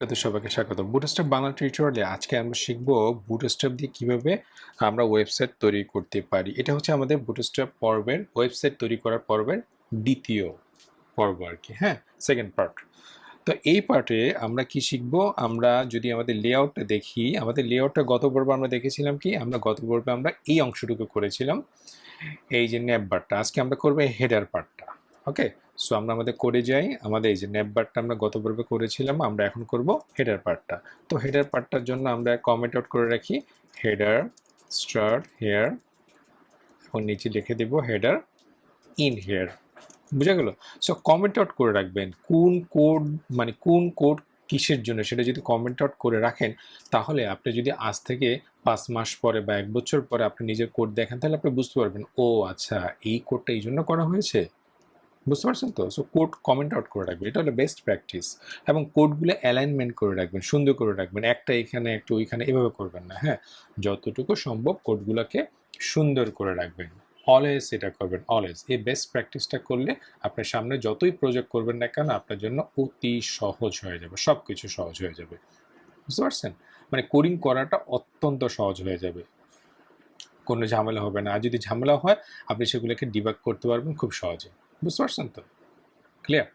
তো সবাইকে স্বাগত। বুটস্ট্র্যাপ বাংলা টিউটোরিয়ালে আজকে আমরা শিখব বুটস্ট্র্যাপ দিয়ে কিভাবে আমরা ওয়েবসাইট তৈরি করতে পারি। এটা হচ্ছে আমাদের বুটস্ট্র্যাপ পর্বের ওয়েবসাইট তৈরি করার পর্বের দ্বিতীয় পর্ব আর কি, হ্যাঁ, সেকেন্ড পার্ট। তো এই পার্টে আমরা কি শিখব? আমরা যদি আমাদের লেআউটটা দেখি, আমাদের লেআউটটা গত পর্বে আমরা দেখেছিলাম কি, আমরা গত পর্বে আমরা এই অংশটুকু করেছিলাম, এই যে নেপ বারটা। আজকে আমরা করবো এই হেডার পার্টটা। ওকে, সো আমরা আমাদের কোডে যাই। আমাদের এই যে নেপ বারটা আমরা গত পর্বে করেছিলাম, আমরা এখন করব হেডার পার্টটা। তো হেডার পার্টটার জন্য আমরা কমেন্ট আউট করে রাখি হেডার স্টার্ট হেয়ার, এখন নিচে লিখে দেব হেডার ইন হেয়ার। বুঝা গেল? সো কমেন্ট আউট করে রাখবেন কোন কোড, মানে কোন কোড কিসের জন্য, সেটা যদি কমেন্ট আউট করে রাখেন, তাহলে আপনি যদি আজ থেকে 5 মাস পরে বা 1 বছর পরে আপনি নিজের কোড দেখেন, তাহলে আপনি বুঝতে পারবেন, ও আচ্ছা, এই কোডটা এই জন্য করা হয়েছে। বুঝতে পারছেন তো? সো কোড কমেন্ট আউট করে রাখবেন, এটা হলো বেস্ট প্র্যাকটিস। এবং কোডগুলো অ্যালাইনমেন্ট করে রাখবেন, সুন্দর করে রাখবেন, একটা এখানে একটা ওইখানে, এভাবে করবেন না। হ্যাঁ, যতটুকু সম্ভব কোডগুলোকে সুন্দর করে রাখবেন। অলওয়েজ এটা করবেন, অলওয়েজ। এই বেস্ট প্র্যাকটিসটা করলে আপনার সামনে যতই প্রজেক্ট করবেন না কেন, আপনার জন্য অতি সহজ হয়ে যাবে, সব কিছু সহজ হয়ে যাবে। বুঝতে পারছেন? মানে কোডিং করাটা অত্যন্ত সহজ হয়ে যাবে, কোনো ঝামেলা হবে না। আর যদি ঝামেলা হয়, আপনি সেগুলোকে ডিবাগ করতে পারবেন খুব সহজে। বুঝতে পারছেন তো? ক্লিয়ার?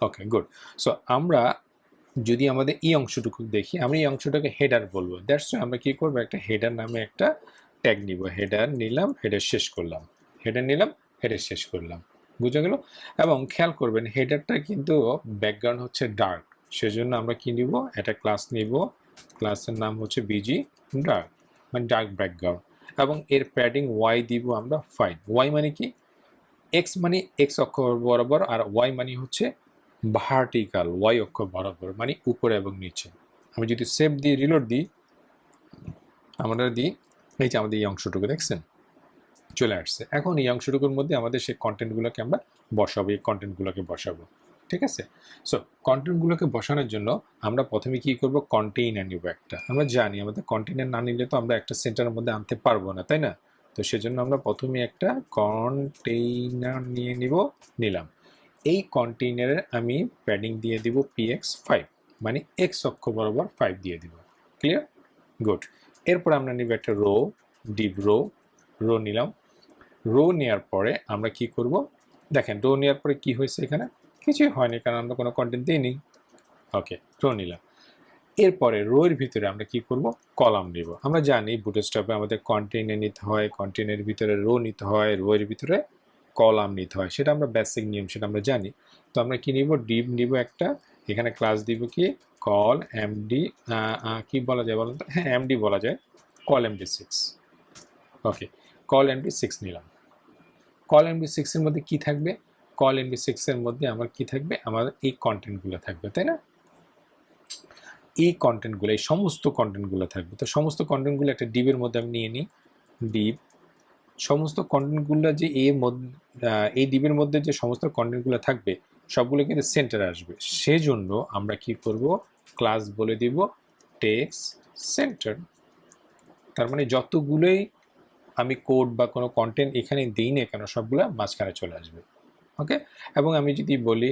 ওকে, গুড। সো আমরা যদি আমাদের এই অংশটুকু দেখি, আমরা এই অংশটাকে হেডার বলবো। দ্যাটস ওয়াই আমরা কী করবো, একটা হেডার নামে একটা ট্যাগ নিব। হেডার নিলাম, হেডার শেষ করলাম, হেডার নিলাম, হেডার শেষ করলাম। বুঝে গেল? এবং খেয়াল করবেন হেডারটা কিন্তু ব্যাকগ্রাউন্ড হচ্ছে ডার্ক, সেজন্য আমরা কি নিব, একটা ক্লাস নিব, ক্লাসের নাম হচ্ছে বিজি ডার্ক, মানে ডার্ক ব্যাকগ্রাউন্ড। এবং এর প্যাডিং ওয়াই দিব আমরা 5। ওয়াই মানে কি? এক্স মানে এক্স অক্ষ বরাবর, আর ওয়াই মানে হচ্ছে ভার্টিক্যাল, ওয়াই অক্ষ বরাবর, মানে উপরে এবং নিচে। আমি যদি সেভ দিই, রিলোড দিই, আমরা দিই, এই যে আমাদের এই অংশটুকু দেখছেন চলে আসছে। এখন এই অংশটুকুর মধ্যে আমাদের সেই কন্টেন্টগুলোকে আমরা বসাবো, এই কন্টেন্টগুলোকে বসাবো। ঠিক আছে? সো কন্টেন্টগুলোকে বসানোর জন্য আমরা প্রথমে কি করব, কন্টেইনার নিব একটা। আমরা জানি আমাদের কন্টেইনার না নিলে তো আমরা একটা সেন্টারের মধ্যে আনতে পারবো না, তাই না? তো সেজন্য আমরা প্রথমে একটা কন্টেইনার নিলাম। এই কন্টেইনারে আমি প্যাডিং দিয়ে দিব px5, মানে এক্স অক্ষ বরাবর 5 দিয়ে দিব। ক্লিয়ার? গুড। এরপর আমরা নিব একটা রো, ডিভ রো নিলাম। রো নেওয়ার পরে আমরা কি করব, দেখেন রো নেওয়ার পরে কি হয়েছে, এখানে কিছুই হয়নি, কারণ আমরা কোনো কন্টেন্ট দিইনি। ওকে, রো নিলাম। এরপরে রো এর ভিতরে আমরা কি করব, কলাম নিব। আমরা জানি বুটস্ট্র্যাপে আমাদের কন্টেইনার নিতে হয়, কন্টেইনারের ভিতরে রো নিতে হয়, রো এর ভিতরে কলাম নিতে হয়, সেটা আমরা বেসিক নিয়ম, সেটা আমরা জানি। তো আমরা কি নিব, ডিভ নিব একটা, এখানে ক্লাস দিব কি, কল এমডি, কি বলা যায় বলেন তো, হ্যাঁ এমডি বলা যায়, কল এমডি6। ওকে, কল এমডি6 নিলাম। কল এমডি6 এর মধ্যে কি থাকবে, কল এমডি6 এর মধ্যে আমার কি থাকবে, আমাদের এই কন্টেন্টগুলো থাকবে, তাই না? এই কন্টেন্টগুলো, এই সমস্ত কন্টেন্টগুলো থাকবে। তো সমস্ত কন্টেন্টগুলো একটা ডিবের মধ্যে আমি নিয়ে নিই, ডিব। সমস্ত কন্টেন্টগুলো যে এই ডিবের মধ্যে যে সমস্ত কন্টেন্টগুলো থাকবে, সবগুলো কিন্তু সেন্টারে আসবে। সেজন্য আমরা কি করব, ক্লাস বলে দিব টেক্সট সেন্টার। তার মানে যতগুলোই আমি কোড বা কোনো কন্টেন্ট এখানে দিই না কেন, সবগুলো মাঝখানে চলে আসবে। ওকে, এবং আমি যদি বলি,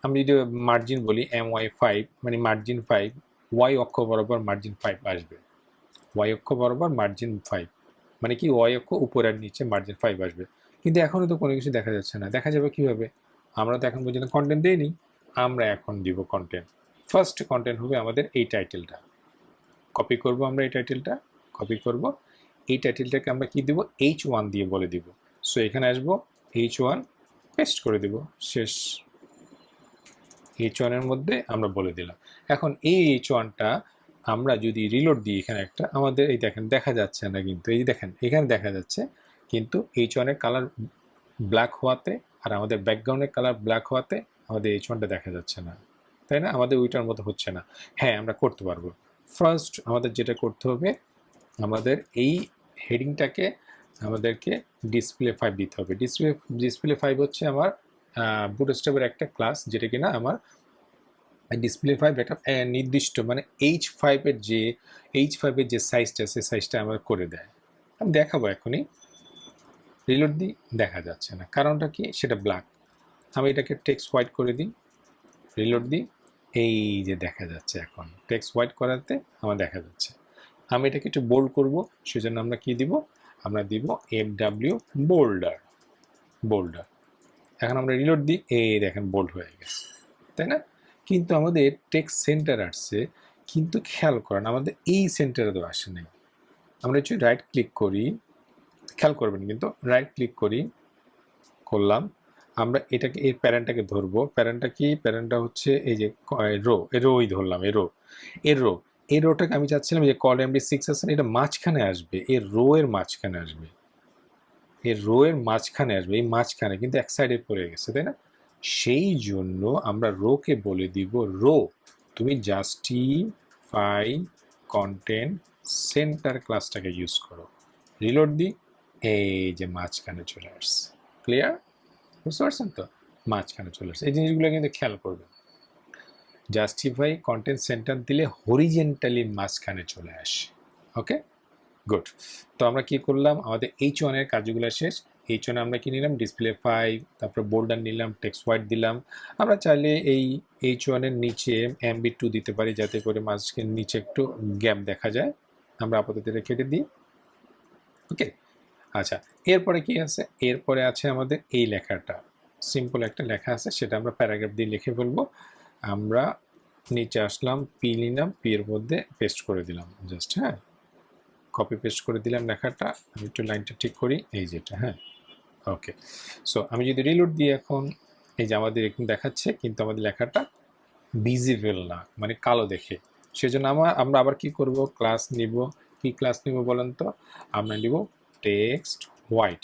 আমি যদি মার্জিন বলি my5, মানে মার্জিন 5, ওয়াই অক্ষ বরাবর মার্জিন 5 আসবে। ওয়াই অক্ষ বরাবর মার্জিন 5, মানে কি ওয়াই অক্ষ উপর আর নিচে মার্জিন 5 আসবে। কিন্তু এখনও তো কোনো কিছু দেখা যাচ্ছে না। দেখা যাবে কীভাবে? আমরা তো এখন পর্যন্ত কন্টেন্ট দিইনি। আমরা এখন দিব কন্টেন্ট। ফার্স্ট কন্টেন্ট হবে আমাদের এই টাইটেলটা। কপি করব, আমরা এই টাইটেলটা কপি করব। এই টাইটেলটাকে আমরা কি দিব, h1 দিয়ে বলে দিব। সো এখানে আসবো, h1 পেস্ট করে দিব, শেষ। h1 এর মধ্যে আমরা বলে দিলাম। এখন এই h1টা আমরা যদি রিলোড দিই, এখানে একটা আমাদের এই দেখেন দেখা যাচ্ছে না, কিন্তু এই দেখেন এখানে দেখা যাচ্ছে, কিন্তু h1 এর কালার ব্ল্যাক হওয়াতে আর আমাদের ব্যাকগ্রাউন্ডের কালার ব্ল্যাক হওয়াতে আমাদের h1টা দেখা যাচ্ছে না, তাই না? আমাদের ওইটার মতো হচ্ছে না। হ্যাঁ, আমরা করতে পারবো। ফার্স্ট আমাদের যেটা করতে হবে, আমাদের এই হেডিংটাকে আমাদেরকে display5 দিতে হবে। display5 হচ্ছে আমার বুটস্ট্র্যাপের একটা ক্লাস, যেটা কিনা আমার display5 একটা নির্দিষ্ট, মানে h5 এর যে সাইজটা, সেই সাইজটা আমার করে দেয়। আমি দেখাবো এখনই, রিলোড দিই, দেখা যাচ্ছে না, কারণটা কি, সেটা ব্ল্যাক। আমি এটাকে টেক্সট হোয়াইট করে দিই, রিলোড দিই, এই যে দেখা যাচ্ছে, এখন টেক্সট হোয়াইট করাতে আমার দেখা যাচ্ছে। আমি এটাকে একটু বোল্ড করব, সেজন্য আমরা কি দিব, আমরা দিব FW বোল্ডার। বোল্ডার এখন আমরা রিলোড দিই, এই দেখেন বোল্ড হয়ে গেছে, তাই না? কিন্তু আমাদের টেক্সট সেন্টার আসছে, কিন্তু খেয়াল করেন আমাদের এই সেন্টারে তো আসে নাই। আমরা যদি রাইট ক্লিক করি, খেয়াল করবেন কিন্তু, রাইট ক্লিক করি, করলাম, আমরা এটাকে এই প্যারেন্টটাকে ধরবো। প্যারেন্টটা কি? প্যারেন্টটা হচ্ছে এই যে রো, এই রোই ধরলাম, এই রো, এর রো, এই রোটাকে আমি চাচ্ছিলাম যে কল MD6 আছে, এটা মাঝখানে আসবে, এর রো এর মাঝখানে আসবে, এর রো এর মাঝখানে আসবে, এই মাঝখানে কিন্তু এক সাইডে পড়ে গেছে, তাই না? সেই জন্য আমরা রোকে বলে দিব, রো তুমি জাস্টিফাই কন্টেন্ট সেন্টার ক্লাসটাকে ইউজ করো। রিলোড দিই, এই যে মাঝখানে চলে আসছে। ক্লিয়ার? বুঝতে পারছেন তো? মাঝখানে চলে আসছে। এই জিনিসগুলো কিন্তু খেয়াল করবেন। জাস্টিফাই কন্টেন্ট সেন্টার দিলে হরিজেন্টালি মাঝখানে চলে আসে। ওকে, গুড। তো আমরা কি করলাম, আমাদের H1 এর কাজগুলো শেষ। H1 আমরা কি নিলাম, ডিসপ্লে 5, তারপর বোল্ডার নিলাম, টেক্সট হোয়াইট দিলাম। আমরা চাইলে এই H1 এর নিচে MB2 দিতে পারি, যাতে করে মাঝখানে নিচে একটু গ্যাপ দেখা যায়। আমরা আপাতত এটা কেটে দিই। ওকে, আচ্ছা, এরপরে কি আছে? এরপরে আছে আমাদের এই লেখাটা, সিম্পল একটা লেখা আছে, সেটা আমরা প্যারাগ্রাফ দিয়ে লিখে বলবো। আমরা নিচে আসলাম, পি নিলাম, পি এর মধ্যে পেস্ট করে দিলাম জাস্ট, হ্যাঁ, কপি পেস্ট করে দিলাম লেখাটা। আমি একটু লাইনটা ঠিক করি, এই যেটা, হ্যাঁ, ওকে। সো আমি যদি রিলোড দিই এখন, এই যে আমাদের এরকম দেখাচ্ছে, কিন্তু আমাদের লেখাটা ভিজিবল না, মানে কালো দেখে। সেজন্য আমরা আবার কি করব, ক্লাস নিব। কি ক্লাস নিব বলেন তো? আমরা নিব টেক্সট হোয়াইট।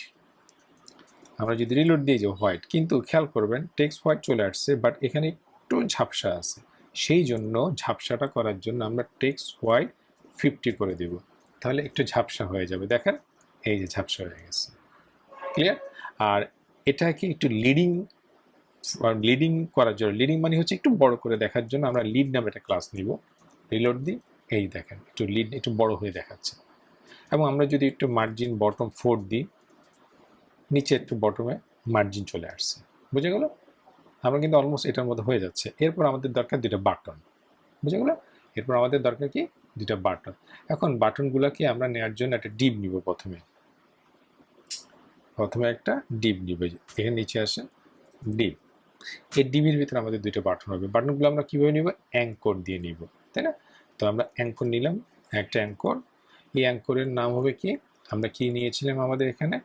আমরা যদি রিলোড দিয়ে যে হোয়াইট, কিন্তু খেয়াল করবেন টেক্সট হোয়াইট চলে আসছে, বাট এখানে একটু ঝাপসা আছে। সেই জন্য ঝাপসাটা করার জন্য আমরা টেক্সট হোয়াইট 50 করে দেব, তাহলে একটু ঝাপসা হয়ে যাবে। দেখেন, এই যে ঝাপসা হয়ে গেছে। ক্লিয়ার? আর এটাকে একটু লিডিং করার জন্য, লিডিং মানে হচ্ছে একটু বড় করে দেখার জন্য আমরা লিড নামে একটা ক্লাস নিব। রিলোড দিই, এই দেখেন একটু লিড একটু বড় হয়ে দেখাচ্ছে। এবং আমরা যদি একটু মার্জিন বটম 4 দিই, নিচে একটু বটমে মার্জিন চলে আসছে। বুঝে গেল? আমরা কিন্তু অলমোস্ট এটার মধ্যে হয়ে যাচ্ছে। এরপর আমাদের দরকার দুটো বাটন। বুঝে গেল? এরপর আমাদের দরকার কি? দুটো বাটন। এখন বাটনগুলোকে আমরা নেওয়ার জন্য একটা ডিপ নিব। প্রথমে একটা ডিপ নিব, এখানে নিচে আসে ডিপ। এই ডিবির ভিতরে আমাদের দুটো বাটন হবে। বাটনগুলো আমরা কীভাবে নিব? অ্যাঙ্কর দিয়ে নিব, তাই না? তো আমরা অ্যাঙ্কর নিলাম, একটা অ্যাঙ্কর। এই অ্যাঙ্করের নাম হবে কি? আমরা কি নিয়েছিলাম আমাদের এখানে?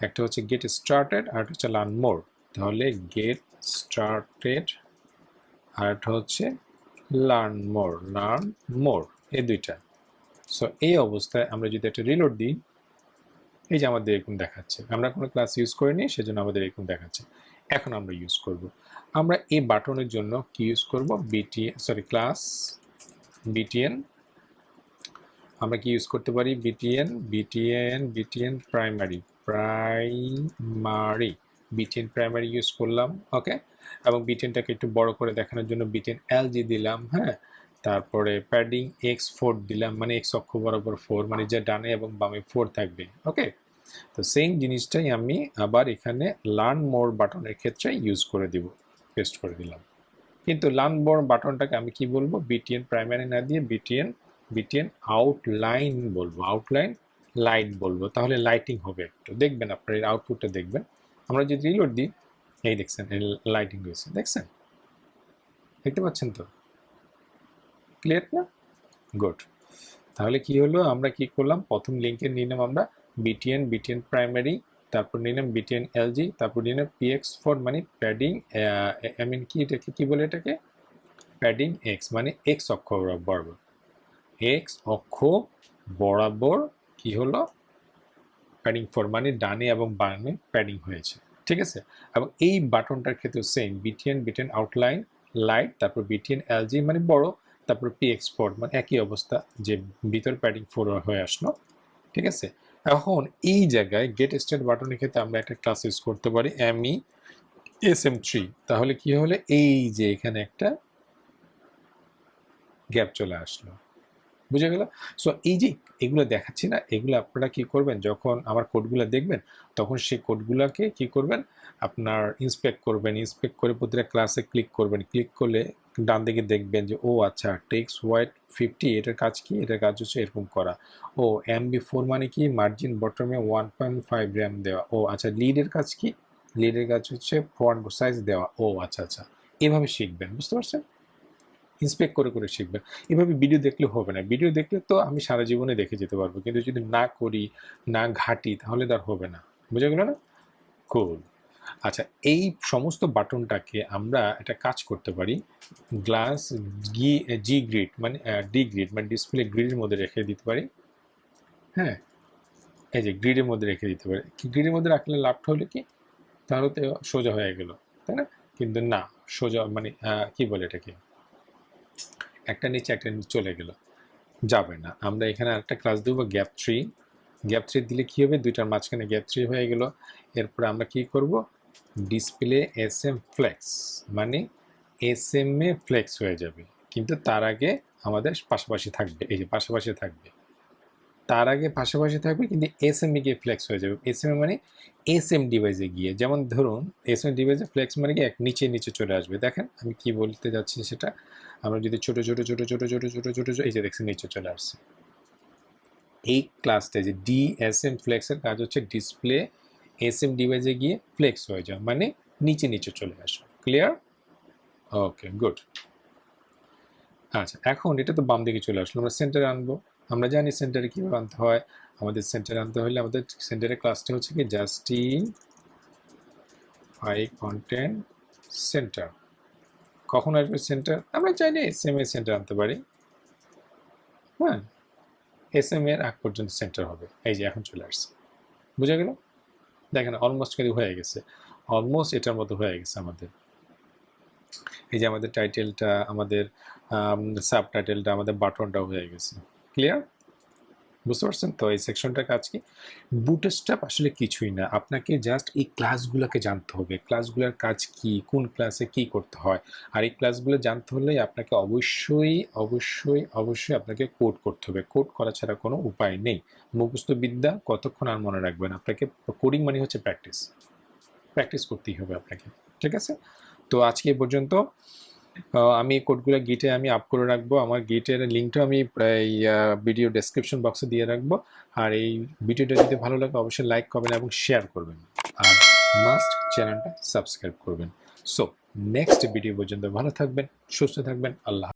একটা হচ্ছে গেট স্টার্টেড, আর একটা হচ্ছে লার্ন মোর। তাহলে গেট স্টার্টেড আর একটা হচ্ছে লার্ন মোর, এই দুইটা। সো এই অবস্থায় আমরা যদি একটা রিলোড দিই, এই যে আমাদের এরকম দেখাচ্ছে। আমরা কোনো ক্লাস ইউজ করিনি, সেজন্য আমাদের এরকম দেখাচ্ছে। এখন আমরা ইউজ করব, আমরা এই বাটনের জন্য কি ইউজ করব? Class BTN. আমরা কি ইউজ করতে পারি? বিটিএন প্রাইমারি ইউজ করলাম। ওকে, এবং বিটিএনটাকে একটু বড় করে দেখানোর জন্য বিটিএন এলজি দিলাম, হ্যাঁ। তারপরে প্যাডিং X4 দিলাম, মানে X অক্ষ বরাবর 4, মানে যা ডানে এবং বামে 4 থাকবে। ওকে, তো সেম জিনিসটাই আমি আবার এখানে লার্ন মোর বাটনের ক্ষেত্রে ইউজ করে দিব, পেস্ট করে দিলাম। কিন্তু লার্ন মোর বাটনটাকে আমি কি বলবো? বিটিএন প্রাইমারি না দিয়ে বিটিএন আউটলাইন বলবো, আউটলাইন লাইট বলবো, তাহলে লাইটিং হবে একটু। দেখবেন আপনার এর আউটপুটটা দেখবেন। আমরা যদি রিলোড দিই, এই দেখছেন লাইটিং হয়েছে, দেখছেন? দেখতে পাচ্ছেন তো? ক্লিয়ার না? গুড। তাহলে কি হলো, আমরা কি করলাম? প্রথম লিঙ্কে নিলাম আমরা বিটিএন প্রাইমারি, তারপর নিলাম বিটিএন এলজি, তারপর নিলাম PX4 মানে প্যাডিং, আই মিন কি এটাকে কি বলে? এটাকে প্যাডিং এক্স, মানে এক্স অক্ষ বরাবর, এক্স অক্ষ বরাবর কি হলো? প্যাডিং 4 মানে ডানে এবং বামে প্যাডিং হয়েছে, ঠিক আছে? এবং এই বাটনটার ক্ষেত্রে সেম বিটিএন আউটলাইন লাইট, তারপর বিটিএন এলজি মানে বড়, তারপর PX4 মানে একই অবস্থা, যে ভিতর প্যাডিং 4 হয়ে আসলো, ঠিক আছে? এখন এই জায়গায় গেট স্টার্ট বাটনের ক্ষেত্রে আমরা একটা ক্লাস ইউজ করতে পারি MESM3। তাহলে কি হলে, এই যে এখানে একটা গ্যাপ চলে আসলো। বুঝে গেল? সো এই যে এগুলো দেখাচ্ছি না, এগুলো আপনারা কি করবেন? যখন আমার কোডগুলো দেখবেন, তখন সেই কোডগুলোকে কি করবেন? আপনার ইন্সপেক্ট করবেন, ইন্সপেক্ট করে প্রতিটা ক্লাসে ক্লিক করবেন। ক্লিক করলে ডান দিকে দেখবেন যে ও আচ্ছা টেক্সট হোয়াইট 50 এটার কাজ কি, এটার কাজ হচ্ছে এরকম করা। ও MB4 মানে কি, মার্জিন বটমে 1.5 গ্রাম দেওয়া। ও আচ্ছা লিডের কাজ কি, লিডের কাজ হচ্ছে ফন্ট সাইজ দেওয়া। ও আচ্ছা আচ্ছা, এভাবে শিখবেন, বুঝতে পারছেন? ইন্সপেক্ট করে করে শিখবেন। এভাবে ভিডিও দেখলে হবে না, ভিডিও দেখলে তো আমি সারা জীবনে দেখে যেতে পারবো, কিন্তু যদি না করি, না ঘাটি, তাহলে তার হবে না। বুঝে গেল না? কুল। আচ্ছা, এই সমস্ত বাটনটাকে আমরা একটা কাজ করতে পারি, গ্লাস জি গ্রিড মানে ডি গ্রিড মানে ডিসপ্লে গ্রিডের মধ্যে রেখে দিতে পারি। হ্যাঁ, এই যে গ্রিডের মধ্যে রেখে দিতে পারি। গ্রিডের মধ্যে রাখলে লাভটা হলো কি, তাহলে তো সোজা হয়ে গেল, তাই না? কিন্তু না, সোজা মানে কি বলে এটাকে, একটা নিচে একটা নিচে চলে গেল, যাবে না। আমরা এখানে আরেকটা ক্লাস দেবো গ্যাপ 3। গ্যাপ 3 দিলে কী হবে, দুইটার মাঝখানে গ্যাপ 3 হয়ে গেল। এরপরে আমরা কি করব, ডিসপ্লে SM ফ্লেক্স মানে SM এ ফ্লেক্স হয়ে যাবে, কিন্তু তার আগে আমাদের পাশাপাশি থাকবে, এই যে পাশাপাশি থাকবে, তার আগে পাশাপাশি থাকবে, কিন্তু SM এ গিয়ে ফ্লেক্স হয়ে যাবে। SM এ মানে SM ডিভাইসে গিয়ে, যেমন ধরুন SM ডিভাইসে ফ্লেক্স মানে কি এক নিচে নিচে চলে আসবে। দেখেন আমি কি বলতে যাচ্ছি সেটা, আমরা যদি ছোটো ছোটো ছোটো ছোটো ছোটো ছোটো ছোটো এই যে দেখছি নিচে চলে আসছে। এই ক্লাসটা যে DSM ফ্লেক্সের কাজ হচ্ছে ডিসপ্লে SM ডিভাইসে গিয়ে ফ্লেক্স হয়ে যাও, মানে নিচে নিচে চলে আসো। ক্লিয়ার? ওকে, গুড। আচ্ছা, এখন এটা তো বাম দিকে চলে আসলো, আমরা সেন্টারে আনবো। আমরা জানি সেন্টারে কীভাবে আনতে হয়। আমাদের সেন্টারে আনতে হলে আমাদের সেন্টারের ক্লাসটা হচ্ছে কি জাস্টিফাই কন্টেন্ট সেন্টার। কখন আসবে সেন্টার? আমরা চাইলে SM এর সেন্টার আনতে পারি। হ্যাঁ, SM এর আগ পর্যন্ত সেন্টার হবে। এই যে এখন চলে আসছে, বুঝা গেল? দেখেন অলমোস্ট কিন্তু হয়ে গেছে, অলমোস্ট এটার মতো হয়ে গেছে আমাদের। এই যে আমাদের টাইটেলটা, আমাদের সাব টাইটেলটা, আমাদের বাটনটাও হয়ে গেছে। ক্লিয়ার? বুঝতে পারছেন তো এই সেকশনটার কাজ কি? বুটস্ট্র্যাপ আসলে কিছুই না, আপনাকে জাস্ট এই ক্লাসগুলোকে জানতে হবে, ক্লাসগুলোর কাজ কি, কোন ক্লাসে কি করতে হয়। আর এই ক্লাসগুলো জানতে হলে আপনাকে অবশ্যই অবশ্যই অবশ্যই আপনাকে কোড করতে হবে, কোড করা ছাড়া কোনো উপায় নেই। মুখস্থ বিদ্যা কতক্ষণ আর মনে রাখবেন, আপনাকে কোডিং মানে হচ্ছে প্র্যাকটিস, প্র্যাকটিস করতেই হবে আপনাকে। ঠিক আছে, তো আজকে এ পর্যন্ত। আমি কোডগুলো গিটে আমি আপ করে রাখবো, আমার গিটের লিঙ্কটাও আমি এই ভিডিও ডেসক্রিপশন বক্সে দিয়ে রাখবো। আর এই ভিডিওটা যদি ভালো লাগে অবশ্যই লাইক করবেন এবং শেয়ার করবেন, আর মাস্ট চ্যানেলটা সাবস্ক্রাইব করবেন। সো নেক্সট ভিডিও পর্যন্ত ভালো থাকবেন, সুস্থ থাকবেন, আল্লাহ।